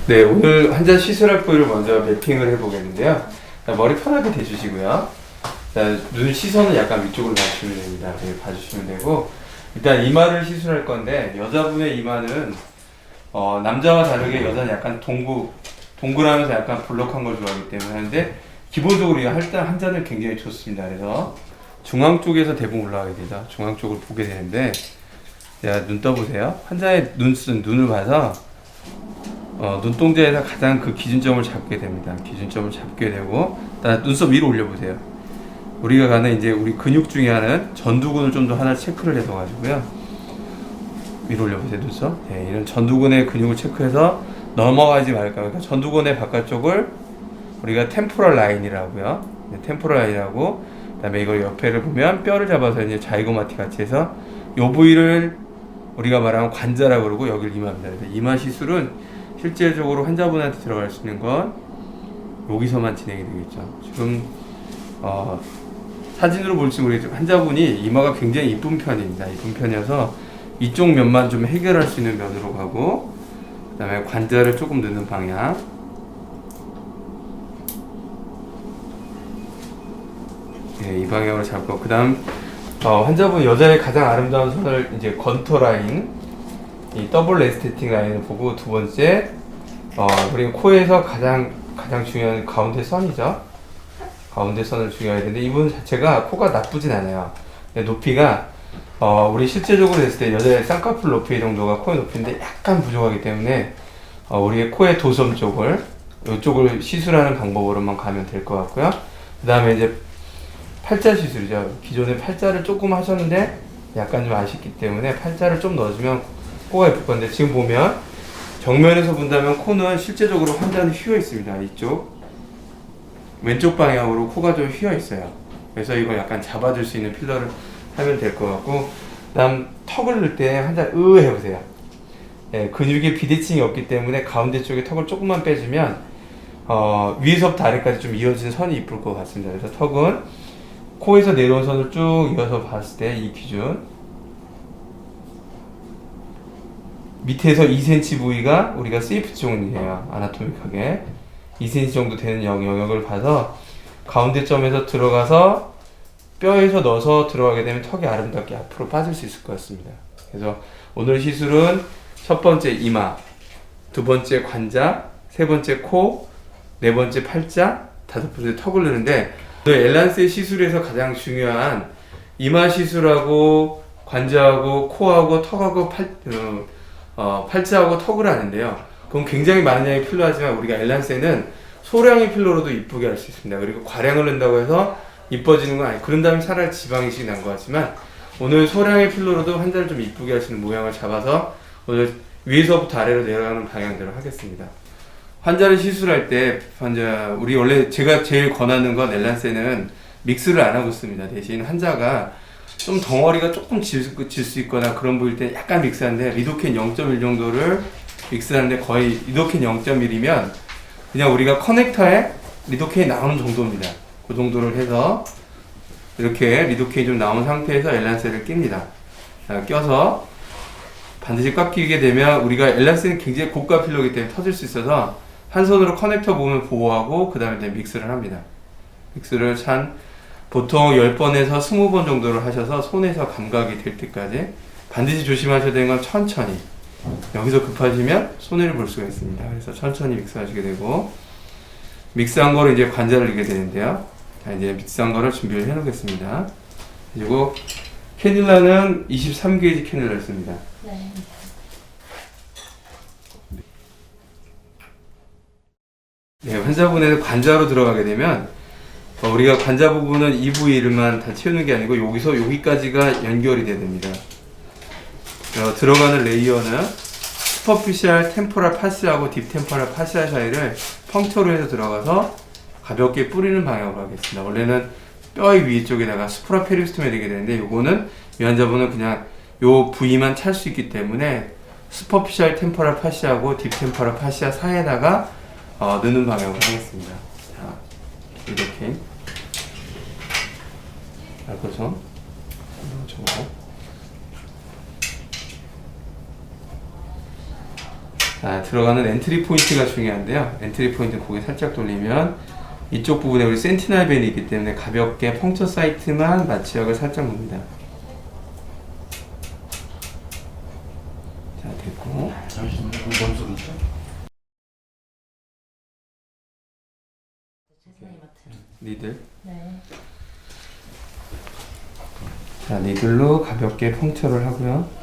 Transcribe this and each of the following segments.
네, 오늘 환자 시술할 부위를 먼저 매핑을 해보겠는데요. 자, 머리 편하게 대주시고요. 자, 눈 시선은 약간 위쪽으로 봐주시면 됩니다. 네, 봐주시면 되고, 일단 이마를 시술할 건데, 여자분의 이마는 남자와 다르게 여자는 약간 동그라면서 약간 볼록한 걸 좋아하기 때문에 하는데, 기본적으로 이 환자는 굉장히 좋습니다. 그래서 중앙 쪽에서 대부분 올라가게 됩니다. 중앙 쪽을 보게 되는데, 자, 눈 떠보세요. 환자의 눈을 봐서 눈동자에서 가장 그 기준점을 잡게 됩니다. 기준점을 잡게 되고, 눈썹 위로 올려보세요. 우리가 가는 이제 우리 근육 중에 하나는 전두근을 좀 더 하나 체크를 해서 가지고요. 위로 올려보세요, 눈썹. 네, 이런 전두근의 근육을 체크해서 넘어가지 말까. 그러니까 전두근의 바깥쪽을 우리가 템포럴 라인이라고요. 네, 템포럴 라인이라고. 그다음에 이거 옆에를 보면 뼈를 잡아서 이제 자이고마티 같이 해서 요 부위를 우리가 말하는 관자라고 그러고 여기를 이마입니다. 그래서 이마 시술은 실제적으로 환자분한테 들어갈 수 있는 건 여기서만 진행이 되겠죠. 지금 사진으로 볼지 모르겠지만 환자분이 이마가 굉장히 이쁜 편입니다. 이쁜 편이어서 이쪽 면만 좀 해결할 수 있는 면으로 가고, 그 다음에 관자를 조금 넣는 방향. 네, 이 방향으로 잡고, 그 다음 환자분 여자의 가장 아름다운 선을 이제 건터 라인, 이 더블 에스테틱 라인을 보고, 두 번째 우리 코에서 가장 중요한 가운데 선이죠. 가운데 선을 중요해야 되는데, 이분 자체가 코가 나쁘진 않아요. 높이가 우리 실제적으로 했을 때 여자의 쌍꺼풀 높이 정도가 코의 높이인데 약간 부족하기 때문에 우리의 코의 도섬 쪽을 이쪽을 시술하는 방법으로만 가면 될 것 같고요. 그 다음에 이제 팔자 시술이죠. 기존에 팔자를 조금 하셨는데 약간 좀 아쉽기 때문에 팔자를 좀 넣어주면 코가 예쁠 건데, 지금 보면 정면에서 본다면 코는 실제적으로 환자는 휘어 있습니다. 이쪽 왼쪽 방향으로 코가 좀 휘어 있어요. 그래서 이거 약간 잡아줄 수 있는 필러를 하면 될 것 같고, 그다음 턱을 넣을 때 환자 해보세요. 예, 근육에 비대칭이 없기 때문에 가운데 쪽에 턱을 조금만 빼주면 위에서부터 아래까지 좀 이어지는 선이 이쁠 것 같습니다. 그래서 턱은 코에서 내려온 선을 쭉 이어서 봤을 때 이 기준, 밑에서 2cm 부위가 우리가 세이프 존이에요. 아나토믹하게 2cm 정도 되는 영역을 봐서 가운데 점에서 들어가서 뼈에서 넣어서 들어가게 되면 턱이 아름답게 앞으로 빠질 수 있을 것 같습니다. 그래서 오늘 시술은 첫 번째 이마, 두 번째 관자, 세 번째 코, 네 번째 팔자, 다섯 번째 턱을 넣는데, 오늘 엘란스의 시술에서 가장 중요한 이마 시술하고 관자하고 코하고 턱하고 팔자하고 턱을 하는데요. 그럼 굉장히 많은 양이 필요하지만 우리가 엘란스에는 소량의 필러로도 이쁘게 할 수 있습니다. 그리고 과량을 넣는다고 해서 이뻐지는 건 아니고, 그런 다음에 차라리 지방이식이 난 것 같지만, 오늘 소량의 필러로도 환자를 좀 이쁘게 할 수 있는 모양을 잡아서 오늘 위에서부터 아래로 내려가는 방향대로 하겠습니다. 환자를 시술할 때 우리 원래 제가 제일 권하는 건 엘란스에는 믹스를 안 하고 있습니다. 대신 환자가 좀 덩어리가 조금 질 수 있거나 그런 보일 때 약간 믹스하는데, 리도켄 0.1 정도를 믹스하는데, 거의 리도켄 0.1이면 그냥 우리가 커넥터에 리도켄이 나오는 정도입니다. 그 정도를 해서 이렇게 리도켄이 좀 나온 상태에서 엘란스를 낍니다. 자, 껴서 반드시 꽉 끼게 되면, 우리가 엘란스는 굉장히 고가 필러이기 때문에 터질 수 있어서 한 손으로 커넥터 부분을 보호하고 그 다음에 믹스를 합니다. 믹스를 보통 10번에서 20번 정도를 하셔서 손에서 감각이 될 때까지. 반드시 조심하셔야 되는 건 천천히, 여기서 급하시면 손해를 볼 수가 있습니다. 그래서 천천히 믹스하시게 되고, 믹스한 거를 이제 관자를 넣게 되는데요. 자, 이제 믹스한 거를 준비를 해 놓겠습니다. 그리고 캐뉼라는 23게이지 캐뉼라를 씁니다. 네. 네, 환자분의 관자로 들어가게 되면 우리가 관자 부분은 이 부위를만 다 채우는 게 아니고 여기서 여기까지가 연결이 돼야 됩니다. 들어가는 레이어는 슈퍼피셜 템포럴 파시하고 딥 템포럴 파시아 사이를 펑처로 해서 들어가서 가볍게 뿌리는 방향으로 하겠습니다. 원래는 뼈의 위쪽에다가 스프라 페리스톰이 되게 되는데, 요거는 이 환자분은 그냥 요 부위만 찰 수 있기 때문에 슈퍼피셜 템포럴 파시아하고 딥 템포럴 파시아 사이에다가 넣는 방향으로 하겠습니다. 자, 이렇게 알코손 넣어주고, 자, 들어가는 엔트리 포인트가 중요한데요. 엔트리 포인트 고개 살짝 돌리면 이쪽 부분에 우리 센티널 벤이 있기 때문에 가볍게 펑처 사이트만 마취약을 살짝 놓습니다. 자, 됐고. 잠시만요. 뭔 소리죠? 니들. 네. 자, 니들로 가볍게 펑처를 하고요.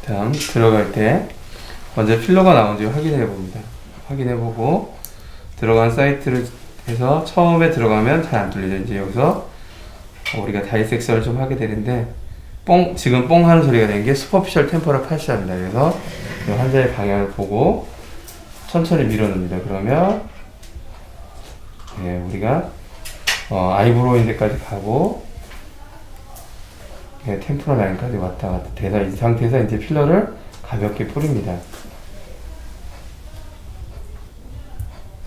다음 들어갈 때 먼저 필러가 나온지 확인해 봅니다. 확인해 보고 들어간 사이트를 해서 처음에 들어가면 잘 안 뚫리죠. 이제 여기서 우리가 다이섹션을 좀 하게 되는데 지금 뽕 하는 소리가 낸 게 슈퍼피셜 템포럴 파시아입니다. 그래서 이 환자의 방향을 보고 천천히 밀어넣습니다. 그러면 우리가 아이브로우 데까지 가고 템포럴 라인까지 왔다 갔다 돼서 이 상태에서 이제 필러를 가볍게 뿌립니다.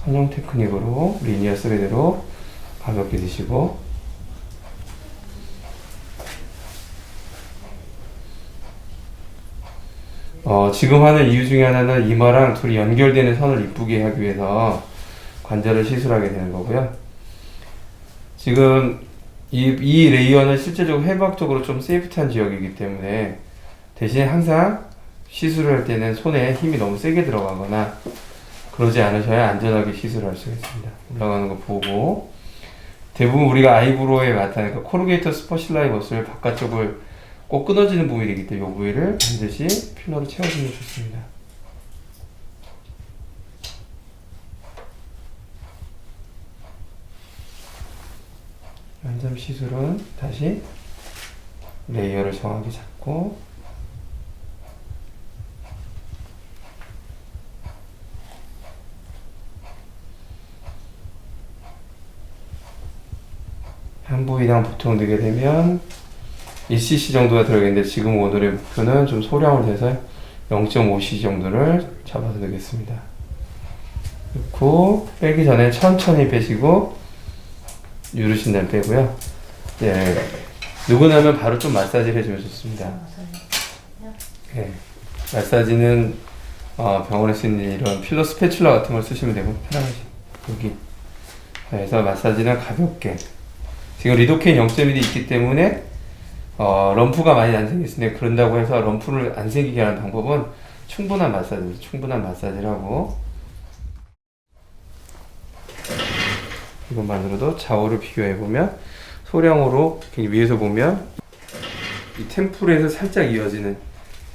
선형 테크닉으로 리니어 스레드로 가볍게 드시고 지금 하는 이유 중에 하나는 이마랑 둘이 연결되는 선을 이쁘게 하기 위해서 관절을 시술하게 되는 거고요. 지금 이 레이어는 실제적으로 해부학적으로 좀 세이프티한 지역이기 때문에 대신 항상 시술을 할 때는 손에 힘이 너무 세게 들어가거나 그러지 않으셔야 안전하게 시술할 수가 있습니다. 올라가는 거 보고 대부분 우리가 아이브로우에 나타나는 코르게이터 스퍼실라이 머슬 바깥쪽을 꼭 끊어지는 부위이기 때문에 이 부위를 반드시 필러로 채워주면 좋습니다. 안점 시술은 다시 레이어를 정확히 잡고 한 부위당 보통 넣게 되면 1cc 정도가 들어가겠는데 지금 오늘의 목표는 좀 소량으로 돼서 0.5cc 정도를 잡아서 넣겠습니다. 넣고 빼기 전에 천천히 빼시고 누르신 다음에 빼고요. 누구 나면 바로 좀 마사지를 해주면 좋습니다. 마사지는 병원에 쓰는 이런 필러 스패츌라 같은 걸 쓰시면 되고 편하게 여기 그래서 마사지는 가볍게 지금 리도케인 0.1이 있기 때문에 럼프가 많이 안 생겼는데 그런다고 해서 럼프를 안 생기게 하는 방법은 충분한 마사지입니다. 충분한 마사지를 하고 이것만으로도 좌우를 비교해보면 소량으로 위에서 보면 이 템플에서 살짝 이어지는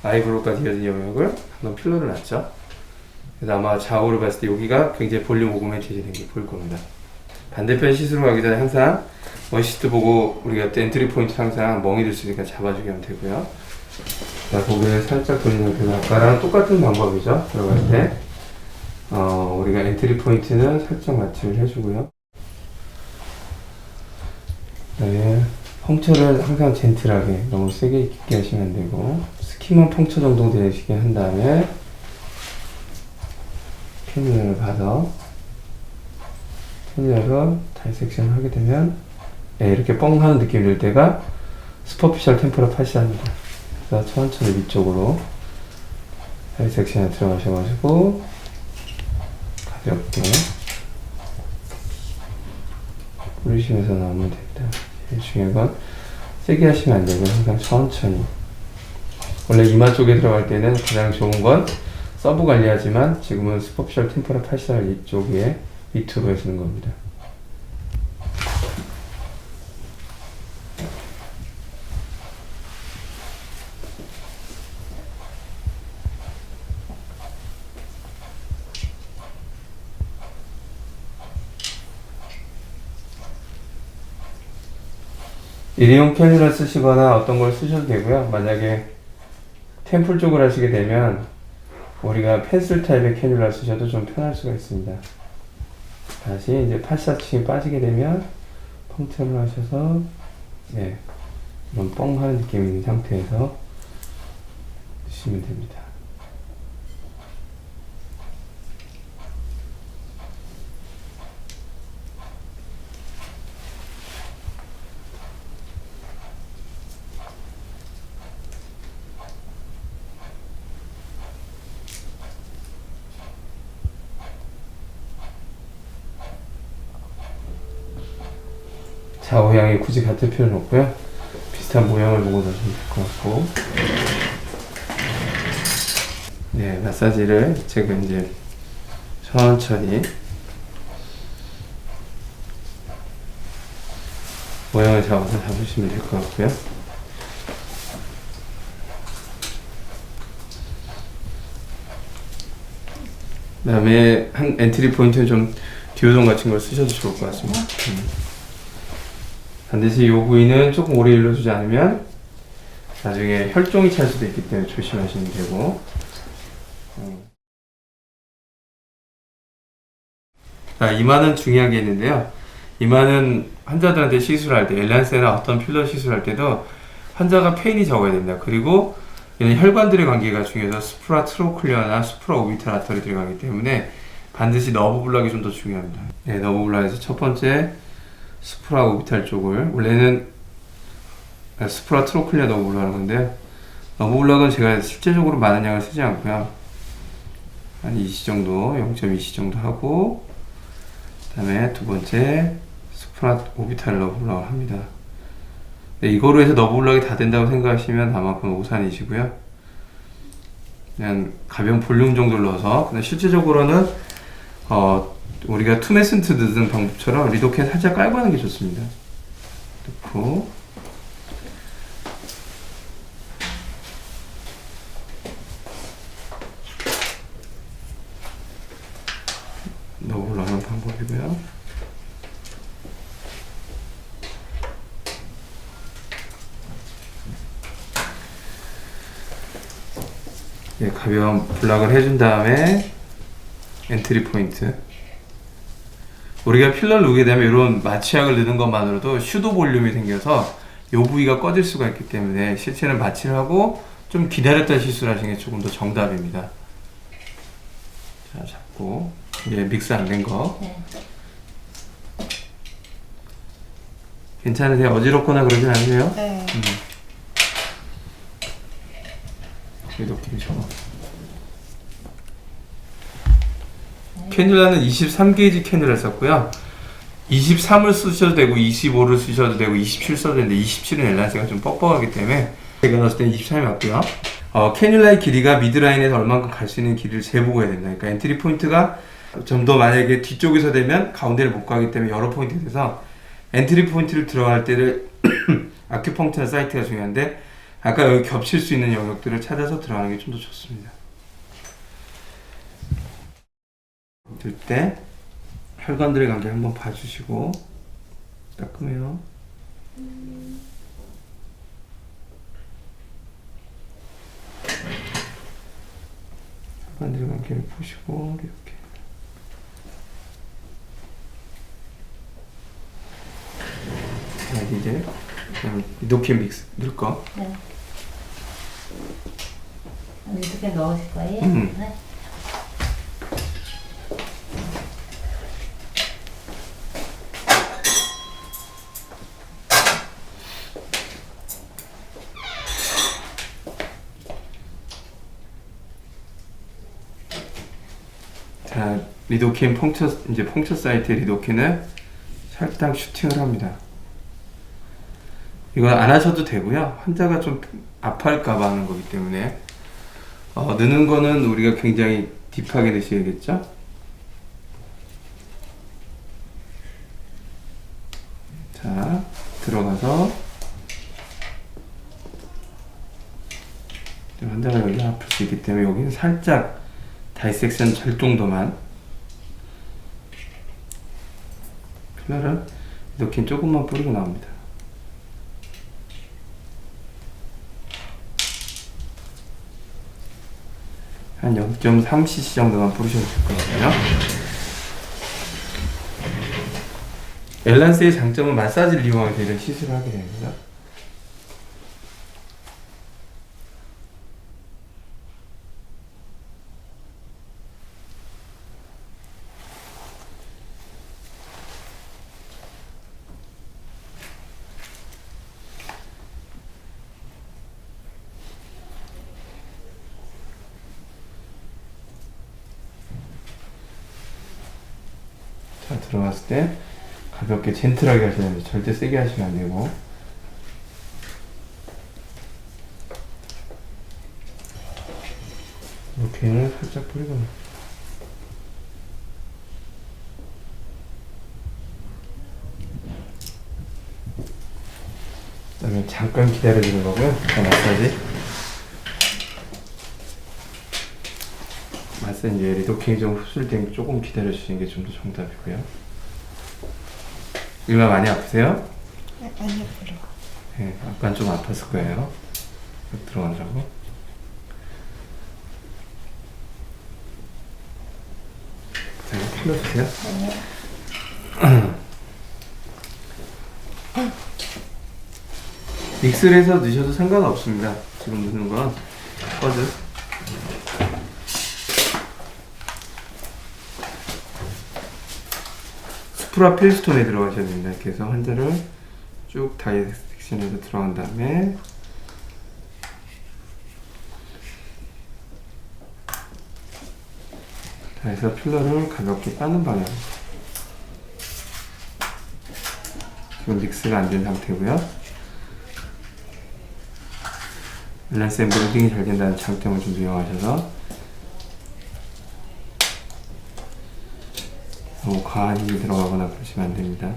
아이브로우까지 이어진 영역을 한번 필러를 놨죠. 그래서 아마 좌우를 봤을 때 여기가 굉장히 볼륨 오그멘테이션 된 게 보일 겁니다. 반대편 시술을 가기 전에 항상 원시트 보고 우리가 엔트리 포인트 항상 멍이 들 수 있으니까 잡아주게 하면 되고요. 자, 고개를 살짝 돌리는 그 아까랑 똑같은 방법이죠. 들어갈 때 우리가 엔트리 포인트는 살짝 마취를 해주고요. 그다음에 펑처를 항상 젠틀하게 너무 세게 깊게 하시면 안 되고 스키만 펑처 정도 되시게 한 다음에 캐뉼을 가서 캐뉼으로 다이섹션 하게 되면 이렇게 뻥 하는 느낌이 들 때가 슈퍼피셜 템포럴 파시아입니다. 그래서 천천히 위쪽으로 다이섹션에 들어가셔가지고 가볍게 뿌리시면서 나오면 됩니다. 제일 중요한 건 세게 하시면 안 되고 항상 천천히. 원래 이마 쪽에 들어갈 때는 가장 좋은 건 서브 관리하지만 지금은 슈퍼피셜 템포럴 파시아 이쪽에 밑으로 해주는 겁니다. 일회용 캐뉼라 쓰시거나 어떤 걸 쓰셔도 되고요. 만약에 템플 쪽을 하시게 되면 우리가 펜슬 타입의 캐뉼라 쓰셔도 좀 편할 수가 있습니다. 다시 이제 파시아층이 빠지게 되면 펑처를 하셔서 이런 뻥 하는 느낌이 있는 상태에서 드시면 됩니다. 좌우향이 굳이 같을 필요는 없고요. 비슷한 모양을 보고 넣으시면 될 것 같고. 네, 마사지를 제가 이제 천천히 모양을 잡아서 잡으시면 될 것 같고요. 그 다음에 한 엔트리 포인트는 좀 디오돈 같은 걸 쓰셔도 좋을 것 같습니다. 반드시 이 부위는 조금 오래 일러주지 않으면 나중에 혈종이 찰 수도 있기 때문에 조심하시면 되고. 자, 이마는 중요한 게 있는데요. 이마는 환자들한테 시술할 때, 엘란세나 어떤 필러 시술할 때도 환자가 페인이 적어야 됩니다. 그리고 얘는 혈관들의 관계가 중요해서 스프라트로클리아나 스프라오비탈 아터리들의 관계이기 때문에 반드시 너브 블락이 좀 더 중요합니다. 네, 너브 블락에서 첫 번째 스프라오비탈 쪽을 원래는 스프라트로클리아 너브 블락을 하는 건데요. 너브 블락은 제가 실제적으로 많은 양을 쓰지 않고요. 한 2C 정도, 0.2C 정도 하고 그 다음에 두 번째 스프라오비탈 너브 블락을 합니다. 네, 이거로 해서 너브 블락이 다 된다고 생각하시면 아마 그건 오산이시고요. 그냥 가벼운 볼륨 정도를 넣어서, 근데 실제적으로는 우리가 투메센트 넣는 방법처럼 리도캔 살짝 깔고 하는 게 좋습니다. 넣고 너브 블락 하는 방법이고요. 예, 가벼운 블락을 해준 다음에 엔트리 포인트. 우리가 필러를 누게 되면 이런 마취약을 넣는 것만으로도 슈도 볼륨이 생겨서 이 부위가 꺼질 수가 있기 때문에 실제는 마취를 하고 좀 기다렸다 시술하시는 게 조금 더 정답입니다. 자, 잡고 이제 믹스 안 된 거. 네. 괜찮으세요? 어지럽거나 그러진 않으세요? 네. 이렇게 적어. 캐뉼라는 23게이지 캐뉼라를 썼고요. 23을 쓰셔도 되고 25를 쓰셔도 되고 27 써도 되는데 27은 엘란세가 좀 뻑뻑하기 때문에 제가 넣었을 때는 23이 맞고요. 캐뉼라의 길이가 미드라인에서 얼만큼 갈 수 있는 길이를 재보고 해야 된다. 그러니까 엔트리 포인트가 좀 더 만약에 뒤쪽에서 되면 가운데를 못 가기 때문에 여러 포인트가 돼서 엔트리 포인트를 들어갈 때를 아큐펑크처 사이트가 중요한데 아까 여기 겹칠 수 있는 영역들을 찾아서 들어가는 게 좀 더 좋습니다. 들 때 혈관들의 관계 한번 봐주시고 따끔해요. 혈관들의 관계를 보시고 이렇게 자, 이제 리도캔 믹스 넣을 거. 네. 이렇게 넣으실 거예요? 네. 자, 리도캔 펑처 사이트의 리도캔을 살짝 슈팅을 합니다. 이건 안 하셔도 되고요. 환자가 좀 아파할까봐 하는 거기 때문에 넣는 거는 우리가 굉장히 딥하게 넣으셔야겠죠? 자, 들어가서 환자가 여기 아플 수 있기 때문에 여기는 살짝 다이섹션 될 정도만 필러를 이렇게 조금만 뿌리고 나옵니다. 한 0.3cc 정도만 뿌리셔도 될 거거든요. 엘란스의 장점은 마사지를 이용하게 되면 시술을 하게 됩니다. 자, 들어갔을 때 가볍게 젠틀하게 하셔야 됩니다. 절대 세게 하시면 안 되고. 이렇게 살짝 뿌리고. 그다음에 잠깐 기다려주는 거고요. 마사지 이제 리도킹이 좀 흡수될 때 조금 기다려주시는 게 좀 더 정답이고요. 이마 많이 아프세요? 네, 많이 아프죠. 네, 아까는 좀 아팠을 거예요. 들어가자고. 자, 풀어주세요. 믹스를 해서 넣으셔도 상관없습니다. 지금 넣는 건 퍼즐. 스프라 필스톤에 들어가셔야 됩니다. 이렇게 해서 환자를 쭉 다이섹션에서 들어간 다음에 다 해서 필러를 가볍게 빠는 방향. 지금 믹스가 안 된 상태고요. 밸런스의 몰딩이 잘 된다는 장점을 좀 이용하셔서 너무 과한 힘이 들어가거나 그러시면 안 됩니다.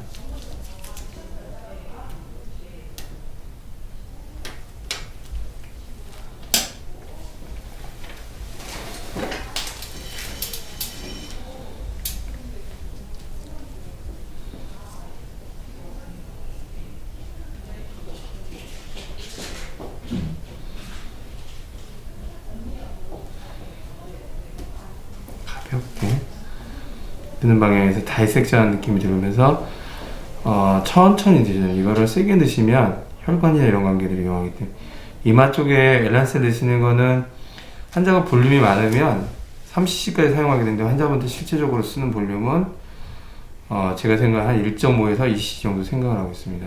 가볍게 드는 방향에서 다이섹션하는 느낌이 들으면서 천천히 드셔요. 이거를 세게 드시면 혈관이나 이런 관계들이 위험하기 때문에 이마 쪽에 엘란스 드시는 거는 환자가 볼륨이 많으면 3cc까지 사용하게 되는데 환자분들 실제적으로 쓰는 볼륨은 제가 생각한 한 1.5에서 2cc 정도 생각을 하고 있습니다.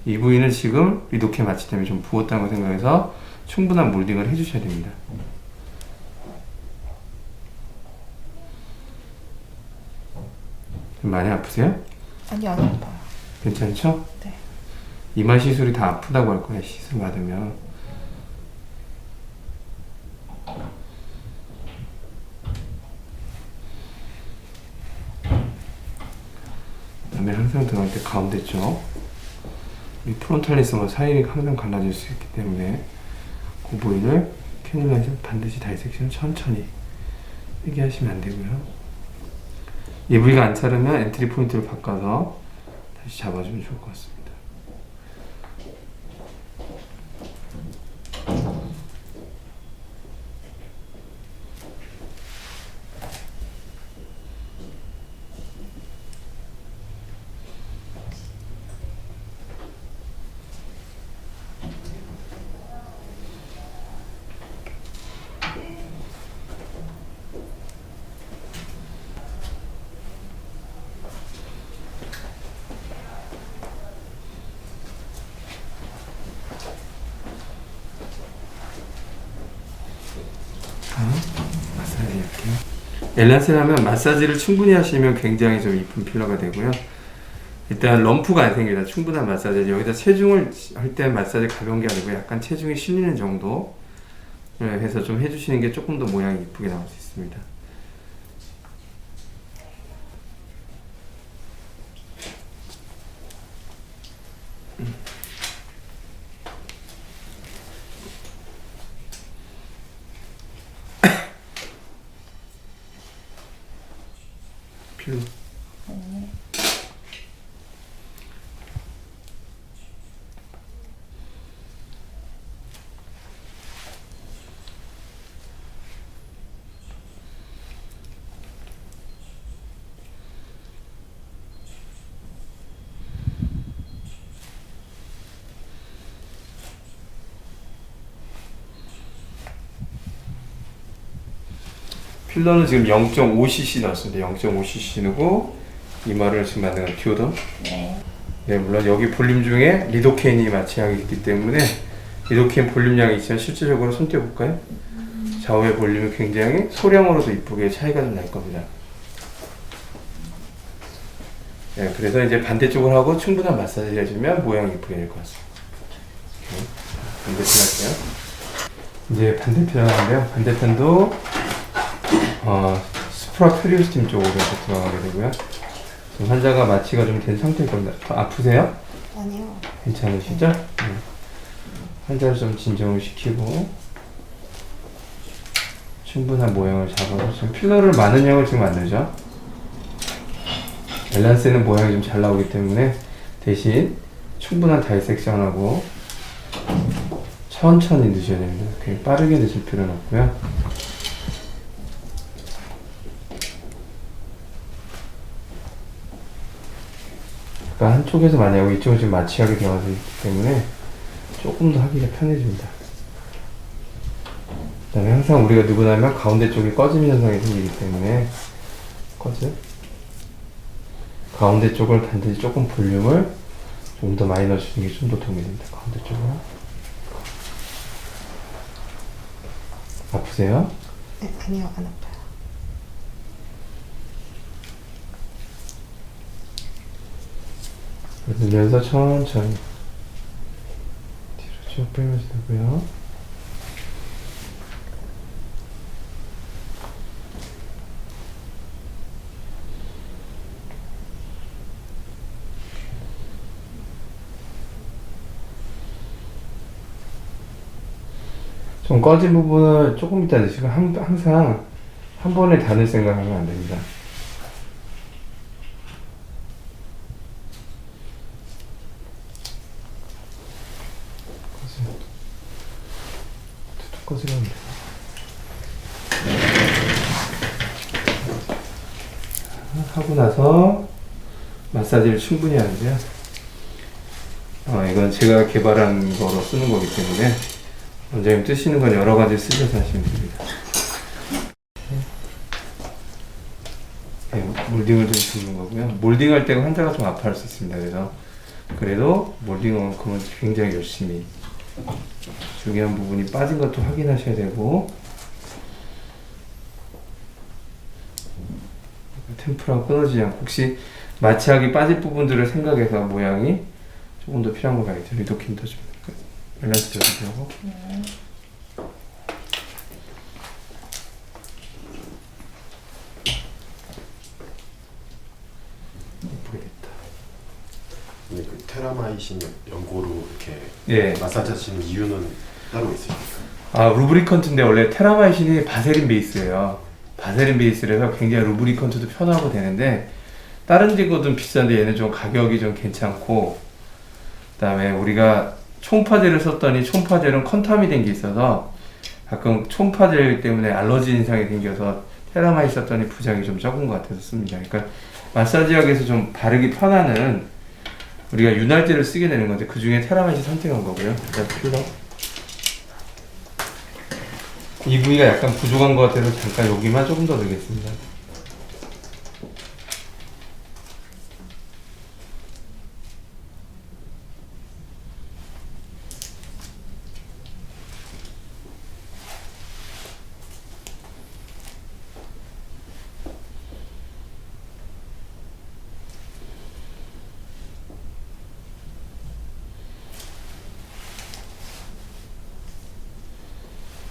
이 부위는 지금 리도케 마취 때문에 좀 부었다고 생각해서 충분한 몰딩을 해주셔야 됩니다. 많이 아프세요? 아니, 안 아파요. 괜찮죠? 네. 이마 시술이 다 아프다고 할 거예요. 시술 받으면. 그다음에 항상 들어갈 때 가운데 쪽 이 프론탈리스와 사이를 항상 갈라질 수 있기 때문에 그 부위를 캐뉼라에서 반드시 다이섹션 천천히 세게 하시면 안 되고요. 이 부위가 안 차르면 엔트리 포인트를 바꿔서 다시 잡아주면 좋을 것 같습니다. 마사지 할게요. 엘란센 하면 마사지를 충분히 하시면 굉장히 좀 이쁜 필러가 되고요. 일단 럼프가 안 생깁니다. 충분한 마사지. 여기다 체중을 할 때 마사지 가벼운 게 아니고 약간 체중이 실리는 정도 해서 좀 해주시는 게 조금 더 모양이 이쁘게 나올 수 있습니다. 필러. 필러는 지금 0.5cc 넣었습니다. 0.5cc 넣고 이마를 지금 만든 건 듀오덤. 네. 네, 물론 여기 볼륨 중에 리도케인이 마취약이 있기 때문에 리도케인 볼륨량이 있지만 실제적으로 손 떼어볼까요? 좌우의 볼륨이 굉장히 소량으로도 이쁘게 차이가 좀 날 겁니다. 네, 그래서 이제 반대쪽을 하고 충분한 마사지를 해주면 모양이 이쁘게 될 것 같습니다. 반대편 할게요. 이제 반대편 하는데요. 반대편도 스프라페리오스팀 쪽으로 이렇게 들어가게 되고요. 지금 환자가 마취가 좀 된 상태일 겁니다. 더 아프세요? 아니요. 괜찮으시죠? 네. 환자를 좀 진정을 시키고 충분한 모양을 잡아서 지금 필러를 많은 양을 지금 안 넣죠. 엘란세는 모양이 좀 잘 나오기 때문에 대신 충분한 다이섹션하고 천천히 넣으셔야 됩니다. 그렇게 빠르게 넣으실 필요는 없고요. 그러니까 한쪽에서 만약에 이쪽은 지금 마취하게 되어 있기 때문에 조금 더 하기가 편해집니다. 그 다음에 항상 우리가 누구나 하면 가운데 쪽이 꺼짐 현상이 생기기 때문에 가운데 쪽을 반드시 조금 볼륨을 좀 더 많이 넣어주시는 게 좀 더 도움이 됩니다. 가운데 쪽을. 아프세요? 네, 아니요, 안 아파요. 늘려서 천천히 뒤로 쭉 빼면서 되고요. 좀 꺼진 부분은 조금 이따 넣으시고 항상 한 번에 다 넣을 생각하면 안 됩니다. 툭툭 꺼지면 돼요. 하고 나서 마사지를 충분히 하는데요. 이건 제가 개발한 거로 쓰는 거기 때문에 원장님 뜨시는 건 여러 가지 쓰셔서 하시면 됩니다. 네, 몰딩을 좀 주는 거고요. 몰딩 할 때가 환자가 좀 아파할 수 있습니다. 그래도 몰딩만큼은 굉장히 열심히 중요한 부분이 빠진 것도 확인하셔야 되고 템프라 끊어지지 않고 혹시 마취하기 빠질 부분들을 생각해서 모양이 조금 더 필요한 거 가야죠. 리도킹 더 줍니다. 밸런스 저기도 하고 예쁘게 됐다. 근데 그 테라마이신 연고로 이렇게 예. 마사지 하시는 이유는 따로 있으십니까? 루브리컨트인데 원래 테라마이신이 바세린 베이스예요. 바세린 베이스라서 굉장히 루브리컨트도 편하고 되는데 다른 데거든 비싼데 얘는 좀 가격이 좀 괜찮고 그다음에 우리가 촌파젤을 썼더니 촌파젤은 컨타미 된 게 있어서 가끔 촌파젤 때문에 알러지 현상이 생겨서 테라마이 썼더니 부작용이 좀 적은 것 같아서 씁니다. 그러니까 마사지학에서 좀 바르기 편하는 우리가 윤활제를 쓰게 되는 건데 그 중에 테라마이를 선택한 거고요. 그다음 필러. 이 부위가 약간 부족한 것 같아서 잠깐 여기만 조금 더 넣겠습니다.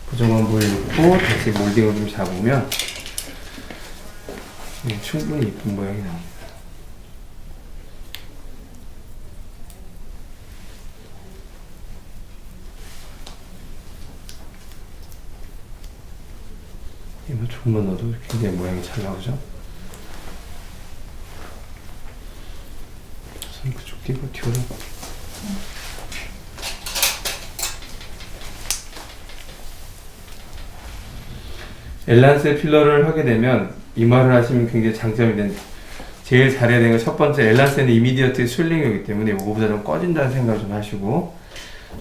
부족한 부위 넣고 다시 몰딩을 좀 잡으면 충분히 이쁜 모양이 나옵니다. 이거 조금만 넣어도 굉장히 모양이 잘 나오죠? 손 그쪽 띄고 뒤로 엘란세 필러를 하게 되면 이마를 하시면 굉장히 장점이 되는 제일 잘해야 되는 건 첫 번째 엘란세는 이미디어트 스웰링이기 때문에 이거보다 좀 꺼진다는 생각을 좀 하시고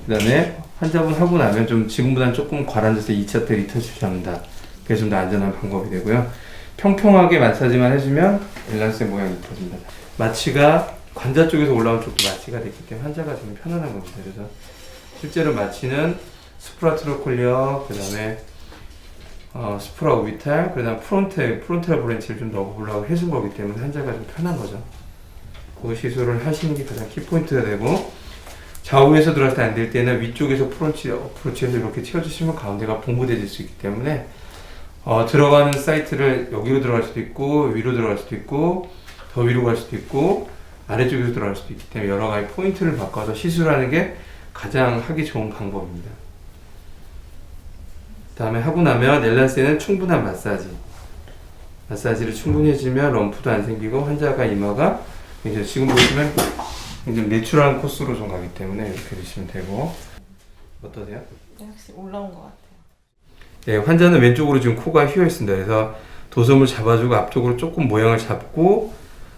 그 다음에 환자분 하고 나면 좀 지금보다는 조금 과란져서 2차 때 리터치 합니다. 그게 좀 더 안전한 방법이 되고요. 평평하게 마사지만 해주면 엘란세 모양이 이뻐집니다. 마취가 관자 쪽에서 올라온 쪽도 마취가 됐기 때문에 환자가 좀 편안한 겁니다. 그래서 실제로 마취는 스프라트로콜리어 그 다음에 스프라 오비탈, 그 다음 프론탈 브랜치를 좀 넣어보려고 해준 거기 때문에 환자가 좀 편한 거죠. 그 시술을 하시는 게 가장 키포인트가 되고, 좌우에서 들어갈 때 안 될 때는 위쪽에서 어프로치해서 이렇게 채워주시면 가운데가 봉고돼질 수 있기 때문에 들어가는 사이트를 여기로 들어갈 수도 있고 위로 들어갈 수도 있고 더 위로 갈 수도 있고 아래쪽에서 들어갈 수도 있기 때문에 여러 가지 포인트를 바꿔서 시술하는 게 가장 하기 좋은 방법입니다. 다음에 하고 나면 엘란세는 충분한 마사지를 충분히 해주면 럼프도 안 생기고 환자가 이마가 이제 지금 보시면 굉장히 내추럴한 코스로 좀 가기 때문에 이렇게 드시면 되고. 어떠세요? 확실히 올라온 것 같아요. 네, 환자는 왼쪽으로 지금 코가 휘어 있습니다. 그래서 도섬을 잡아주고 앞쪽으로 조금 모양을 잡고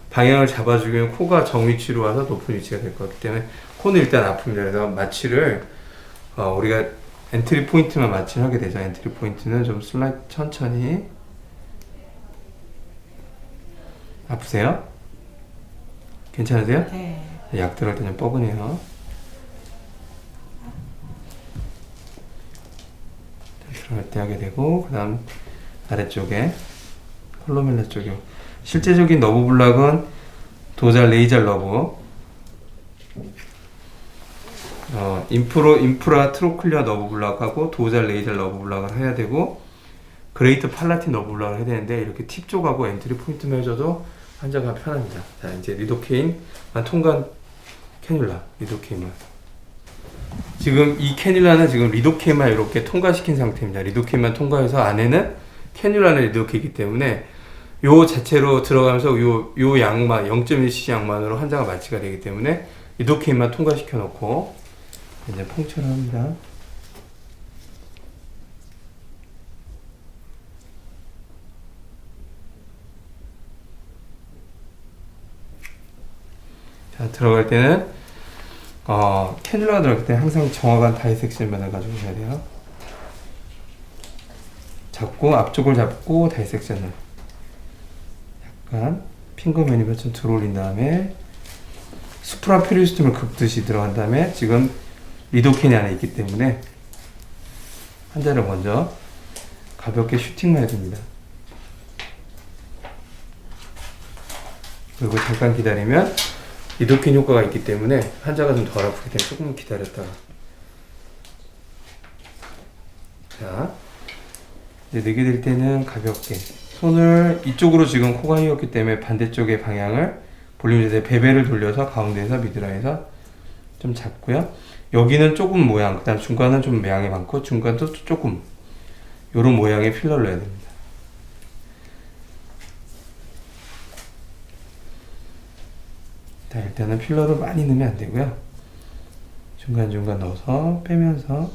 방향을 잡아주면 코가 정위치로 와서 높은 위치가 될 거기 때문에 코는 일단 아픕니다. 그래서 마취를 우리가 엔트리 포인트만 마취를 하게 되죠. 엔트리 포인트는 좀 천천히. 아프세요? 괜찮으세요? 네. 약 들어갈 때 좀 뻐근해요. 들어갈 때 하게 되고, 그 다음 아래쪽에 콜로멜라 쪽에 실제적인 너브 블락은 도잘 레이저 러브, 인프라 트로클리아 너브 블락하고 도잘 레이저 러브 블락을 해야 되고, 그레이트 팔라틴 너브 블락을 해야 되는데 이렇게 팁 쪽하고 엔트리 포인트만 해줘도 환자가 편합니다. 자, 이제 리도케인만 통과한 캐뉼라, 리도케인만. 지금 이 캐뉼라는 지금 리도케인만 이렇게 통과시킨 상태입니다. 리도케인만 통과해서 안에는 캐뉼라는 리도케이기 때문에 요 자체로 들어가면서 요 양만 0.1cc 양만으로 환자가 마취가 되기 때문에 리도케인만 통과시켜 놓고 이제 펑처를 합니다. 자, 들어갈 때는 캐뉼라가 들어갈 때 항상 정확한 다이섹션면을 가지고 해야 돼요. 잡고 앞쪽을 잡고 다이섹션을 약간 핑거 매니버처럼 들어올린 다음에 수프라페리스툼을 긁듯이 들어간 다음에 지금 리도케인이 안에 있기 때문에 환자를 먼저 가볍게 슈팅만 해줍니다. 그리고 잠깐 기다리면 리도케인 효과가 있기 때문에 환자가 좀 덜 아프기 때문에 조금 기다렸다가, 자 이제 내게 될 때는 가볍게 손을 이쪽으로 지금 코가 휘었기 때문에 반대쪽의 방향을 볼륨제대 베벨을 돌려서 가운데에서 미드라인에서 좀 잡고요. 여기는 조금 모양, 그 다음 중간은 좀 모양이 많고 중간도 조금 요런 모양의 필러를 넣어야 됩니다. 자, 일단은 필러를 많이 넣으면 안 되고요. 중간중간 넣어서 빼면서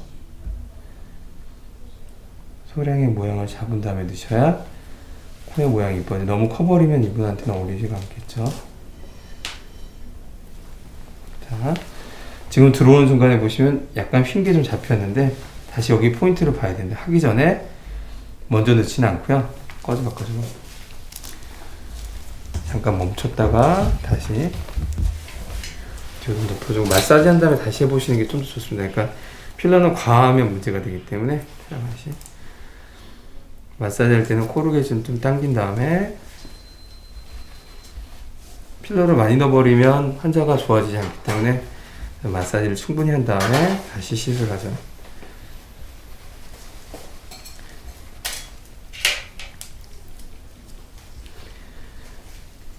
소량의 모양을 잡은 다음에 넣으셔야 코의 모양이 이뻐요. 너무 커버리면 이분한테는 어울리지가 않겠죠. 자, 지금 들어오는 순간에 보시면 약간 휜 게 좀 잡혔는데 다시 여기 포인트를 봐야 되는데 하기 전에 먼저 넣지는 않고요. 꺼져봐. 잠깐 멈췄다가 다시 조금 높여주고 마사지 한 다음에 다시 해보시는 게 좀 더 좋습니다. 그러니까 필러는 과하면 문제가 되기 때문에 다시 마사지 할 때는 코르게이션 좀 당긴 다음에 필러를 많이 넣어버리면 환자가 좋아지지 않기 때문에 마사지를 충분히 한 다음에 다시 시술하죠.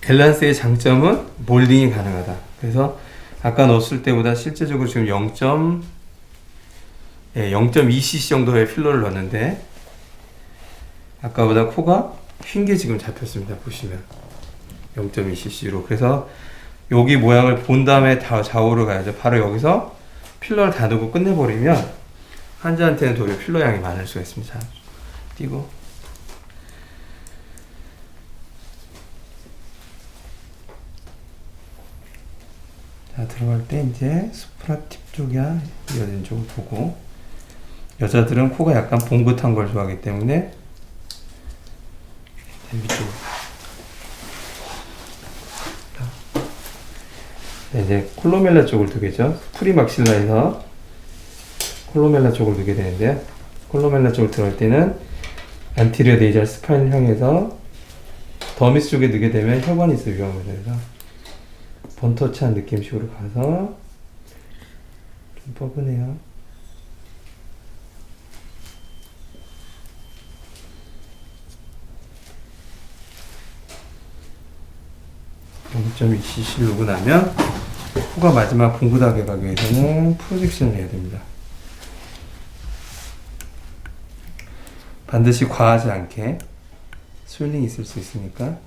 엘란스의 장점은 몰딩이 가능하다. 그래서 아까 넣었을 때보다 실제적으로 지금 0.2cc 정도의 필러를 넣었는데 아까보다 코가 휜 게 지금 잡혔습니다. 보시면 0.2cc로. 그래서 여기 모양을 본 다음에 다 좌우로 가야죠. 바로 여기서 필러를 다 넣고 끝내버리면 환자한테는 도리어 필러 양이 많을 수가 있습니다. 자, 띄고 자, 들어갈 때 이제 스프라 팁 쪽이야 이어진 쪽을 보고, 여자들은 코가 약간 봉긋한 걸 좋아하기 때문에 위쪽. 네, 이제 콜로멜라 쪽을 두겠죠. 프리막실라에서 콜로멜라 쪽을 두게 되는데요. 콜로멜라 쪽을 들어갈 때는 안티리어 네이잘 스파인을 향해서 더미스 쪽에 넣게 되면 혈관이 있어 위험해서 번터치한 느낌식으로 가서 좀 뻐근해요. 0.2cc 누고 나면 코가 마지막 공부닥에 가기 위해서는 프로젝션을 해야 됩니다. 반드시 과하지 않게 스웰링이 있을 수 있으니까.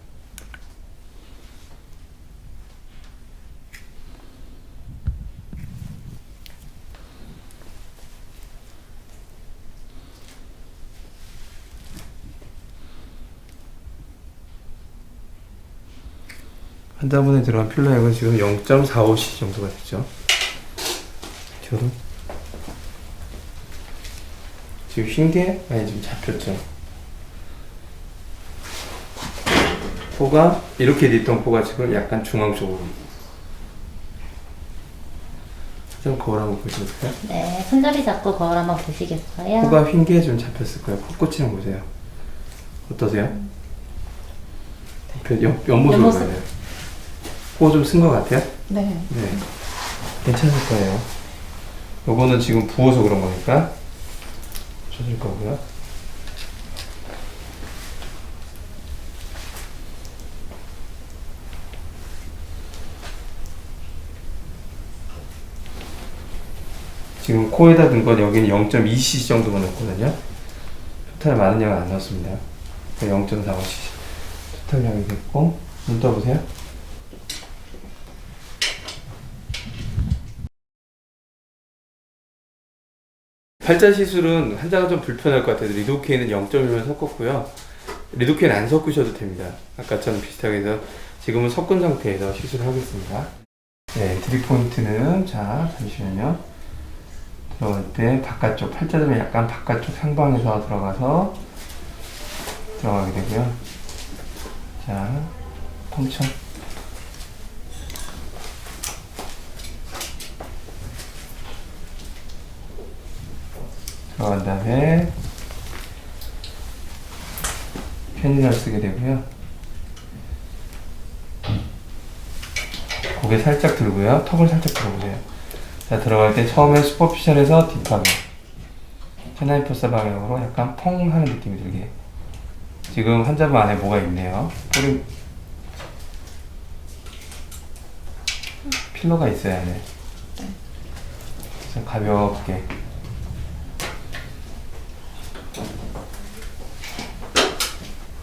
환자분에 들어간 필러액은 지금 0.45cc 정도가 됐죠. 저도 지금 흰 게 많이 좀 잡혔죠. 코가 이렇게 있던 코가 지금 약간 중앙 쪽으로. 좀 거울 한번 보시겠어요? 네, 손잡이 잡고 거울 한번 보시겠어요? 코가 흰 게 좀 잡혔을 거예요. 코끝이랑 보세요. 어떠세요? 옆모습을 옆모습. 봐야 돼요. 코 좀 쓴 것 같아요? 네. 네. 괜찮을 거예요. 요거는 지금 부어서 그런 거니까 쳐줄 거고요. 지금 코에다 든 건 여기는 0.2cc 정도만 넣었거든요. 토탈 많은 양은 안 넣었습니다. 0.45cc 토탈 양이 됐고, 눈 떠보세요. 팔자 시술은 환자가 좀 불편할 것 같아서 리도케인은 0.1만 섞었고요. 리도케인 안 섞으셔도 됩니다. 아까처럼 비슷하게 해서 지금은 섞은 상태에서 시술을 하겠습니다. 네, 드립 포인트는 자 잠시만요. 들어갈 때 바깥쪽 팔자점이 약간 바깥쪽 상방에서 들어가서 들어가게 되고요. 자, 통청. 들어간 다음에 펜을 쓰게 되고요. 고개 살짝 들고요. 턱을 살짝 들어보세요. 자, 들어갈 때 처음에 슈퍼피셜에서 딥하게 캐나이 포사 방향으로 약간 펑 하는 느낌이 들게. 지금 환자분 안에 뭐가 있네요. 뿌리 필러가 있어야 해. 그래서 가볍게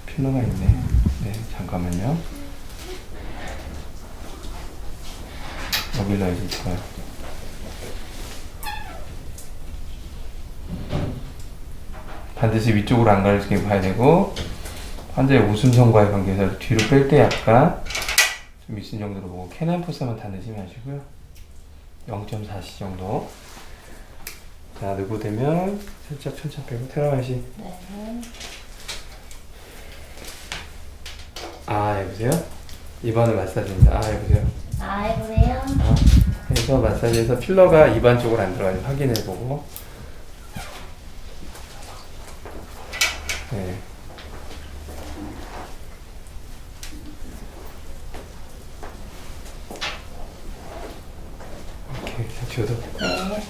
필러가 있네. 네, 잠깐만요. 여기로 해서 있어요. 반드시 위쪽으로 안 가리게 봐야 되고, 환자의 웃음성과의 관계에서 뒤로 뺄 때 약간 좀 있은 정도로 보고, 캐나인 포스만 다 넣지 마시고요. 0.4cc 정도. 자, 넣고 되면 살짝 천천히 빼고 테라마시. 네. 아, 여보세요? 입안을 마사지입니다. 아, 여보세요? 아, 해보세요. 해서 마사지해서 필러가 입안 쪽으로 안 들어가는지 확인해보고. 네. 오케이, 저도 네.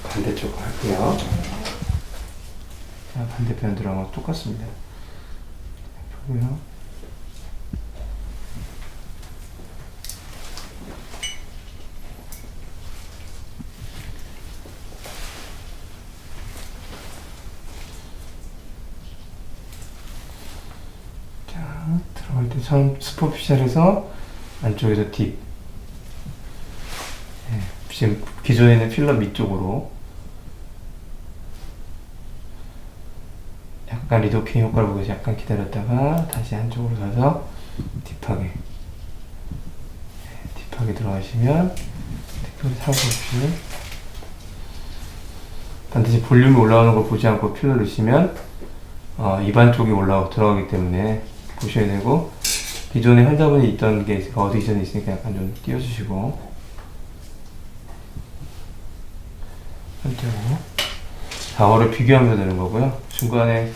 반대쪽 할게요. 자, 반대편 들어간 거 똑같습니다. 보고요. 자, 들어갈 때 처음 슈퍼피셜에서 안쪽에서 딥. 네, 지금 기존에 있는 필러 밑쪽으로 약간 리도케인 효과를 보고 약간 기다렸다가 다시 한쪽으로 가서 딥하게. 네, 딥하게 들어가시면 딥하게 사보십시오. 반드시 볼륨이 올라오는 걸 보지 않고 필러 넣으시면 입안 쪽이 들어가기 때문에 보셔야 되고, 기존에 환자분이 있던 게 있으니까 어디전에 있으니까 약간 좀 띄워주시고. 한쪽으로 좌우를 비교하면서 되는 거고요. 중간에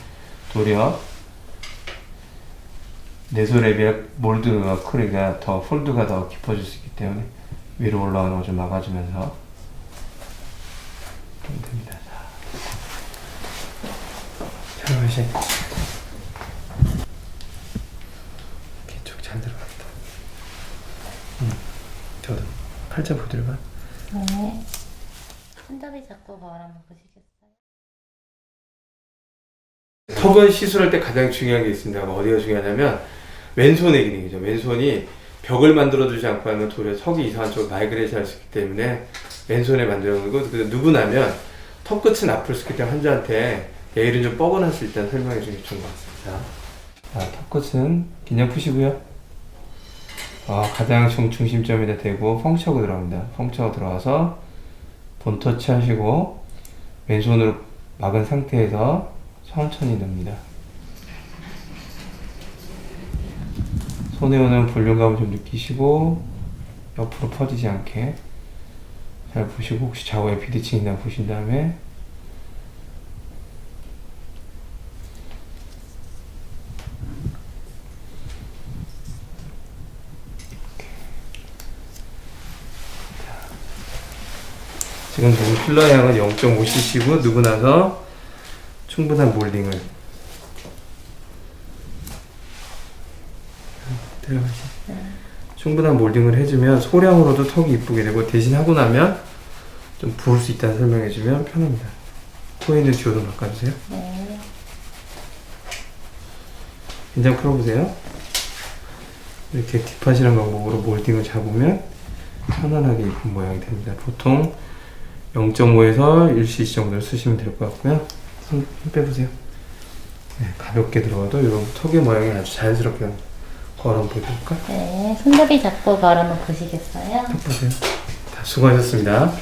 도려 네소레비아 몰드 아크릴가 더 폴드가 더 깊어질 수 있기 때문에 위로 올라오는 거 좀 막아주면서 하면 됩니다. 자, 다시 이렇게 쭉 잘 들어갔다. 저도 팔자 부들만. 네. 손잡이 잡고 거울 한번 보시겠어요? 턱은 시술할 때 가장 중요한 게 있습니다. 어디가 중요하냐면 왼손의 기능이죠. 왼손이 벽을 만들어주지 않고 하면 도리어 턱이 이상한 쪽으로 마이그레이션 할 수 있기 때문에 왼손에 만들어놓고, 그래서 누구나면 턱 끝은 아플 수 있기 때문에 환자한테 내일은 좀 뻐근할 수 있다는 설명해 주는 게 좋은 것 같습니다. 자, 턱 끝은 긴장 푸시고요. 가장 중심점에다 대고 펑치하고 들어갑니다. 펑치하고 들어와서 본터치 하시고 왼손으로 막은 상태에서 천천히 넣습니다. 손에 오는 볼륨감을 좀 느끼시고 옆으로 퍼지지 않게 잘 보시고, 혹시 좌우에 비대칭이 있나 보신 다음에 지금 누구 필러 양은 0.5cc고 누구나서 충분한 몰딩을 들어가시. 충분한 몰딩을 해주면 소량으로도 턱이 이쁘게 되고, 대신 하고 나면 좀 부을 수 있다는 설명해주면 편합니다. 코에 있는 뒤로 바꿔주세요. 네. 긴장 풀어보세요. 이렇게 딥하시는 방법으로 몰딩을 잡으면 편안하게 이쁜 모양이 됩니다. 보통 0.5에서 1cc 정도를 쓰시면 될 것 같고요. 힘 빼보세요. 네, 가볍게 들어가도 이런 턱의 모양이 아주 자연스럽게 나옵니다. 거울 한번 보여드릴까? 네. 손잡이 잡고 거울 한번 보시겠어요? 턱 보세요. 다 수고하셨습니다.